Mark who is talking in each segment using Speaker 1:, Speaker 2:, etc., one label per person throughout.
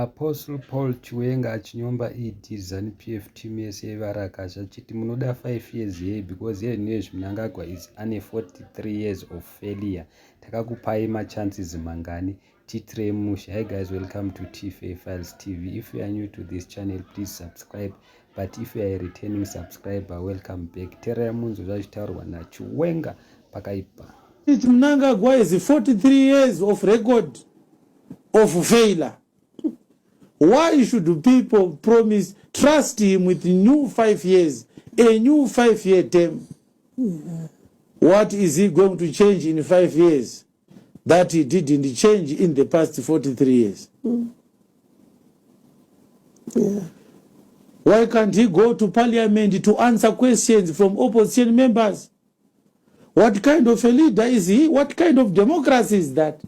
Speaker 1: Apostle Paul chiwenga achinyomba idzi Zanupf team yese yevarakasha achiti munoda 5 years here because here news mnangagwa is ane 43 years of failure. Takakupai machances mangani titre musha. Hi guys, welcome to TFA Files TV. If you are new to this channel, please subscribe. But if you are a returning subscriber, welcome back. Tera munzo zvachitaurwa nachiwenga pakaipa.
Speaker 2: Mnangagwa is 43 years of record of failure. Why should people promise, trust him with new 5 years, a new 5-year term? What is he going to change in 5 years that he didn't change in the past 43 years? Why can't he go to parliament to answer questions from opposition members? What kind of a leader is he? What kind of democracy is that?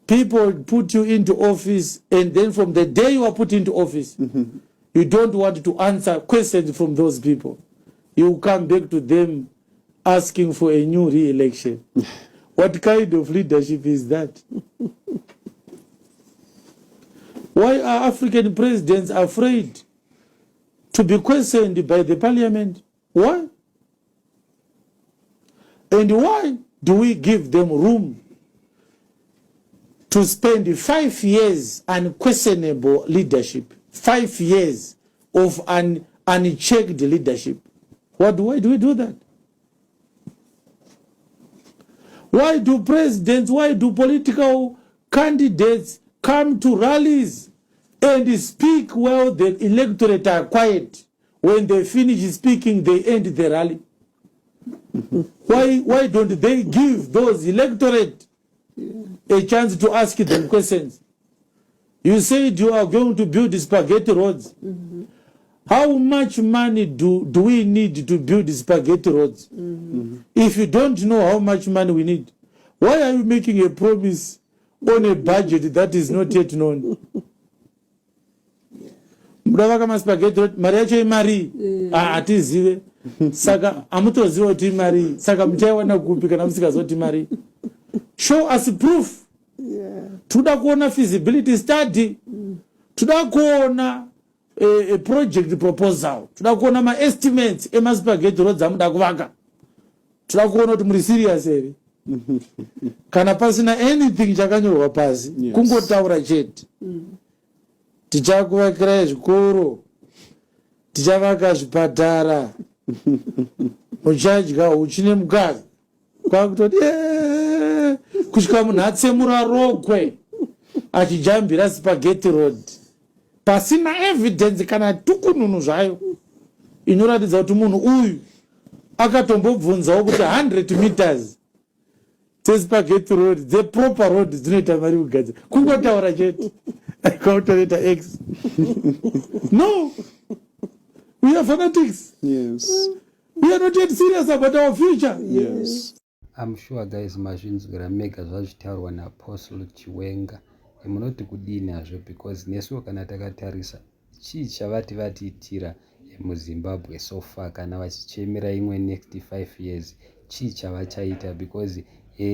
Speaker 2: People put you into office, and then from the day you are put into office, you don't want to answer questions from those people. You come back to them asking for a new re-election. What kind of leadership is that? Why are African presidents afraid to be questioned by the parliament? Why? And why do we give them room to spend 5 years unquestionable leadership? 5 years of unchecked leadership. Why do we do that? Why do presidents, why do political candidates come to rallies and speak while the electorate are quiet? When they finish speaking, they end the rally. Why don't they give those electorate a chance to ask them questions? You said you are going to build spaghetti roads. How much money do we need to build spaghetti roads? If you don't know how much money we need, why are you making a promise on a budget that is not yet known? Mudavaka spaghetti road, mariacho imari, atizive. Saka amutoziva kuti mari, saka muchaiwana kupi kana musikazoti mari. Show us proof. Tuda kuona feasibility study. Tuda kuona a project proposal. Tuda kuona ma estimates ema spaghetti roads amuda kuvaka. Tuda kuona kuti muri serious here. Kana pasina anything chakanyorwa pasi, kungotaura chete. Tichakuvakira zvikoro, tichavaka zvipatara, uchadya uchine mukaka. Kwakutoti kusvika munhu atsemura rogwe achijambira spaghetti road pasina evidence kana tukununu zvayo inoratidza kuti munhu uyu akatombobvunzawo kuti 100 meters dzespaghetti road dzeproper road dzinoita mari kugadzira. Kungotaura chete akautoreta x. No, we are fanatics.
Speaker 3: Yes.
Speaker 2: We are not yet serious about our future.
Speaker 3: Yes.
Speaker 1: I'm sure guys mazvinzwira mega zvazvitaurwa naApostle chiwenga. Munoti kudini hazvo, because nesuwo kana takatarisa chii chavati vatiitira muZimbabwe so far, kana vachichemera imwe next 5 years chii chavachaita, because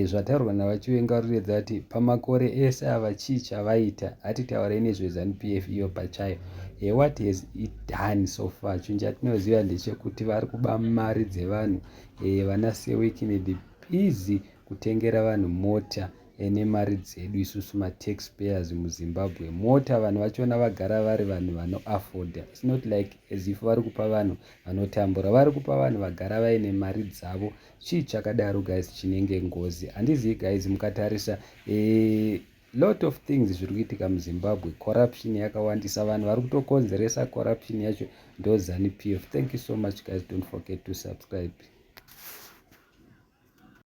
Speaker 1: zvataurwa navachiwenga ruredza ati pamakore ese ava chii chavaita. Hatitaura nezveZanupf iyo pachayo. What has it done so far? Chinhu chatinoziva ndechekuti vari kuba mari dzevanhu, vana sewekinedi easy kutengera vanhu mota nemari dzedu isusu mataxpayers muZimbabwe. Mota vanhu vachona vagara vari vanhu vanoafforda. It's not like as if vari kupa vanhu vanotambura, vari kupa vanhu vagara vaine mari dzavo. Chii chakadaro guys chinenge ngozi. Handizivi guys, mukatarisa lot of things zviri kuitika muZimbabwe. Corruption yakawandisa, vanhu vari kutokonzeresa corruption yacho ndo Zanupf. Thank you so much guys, don't forget to subscribe.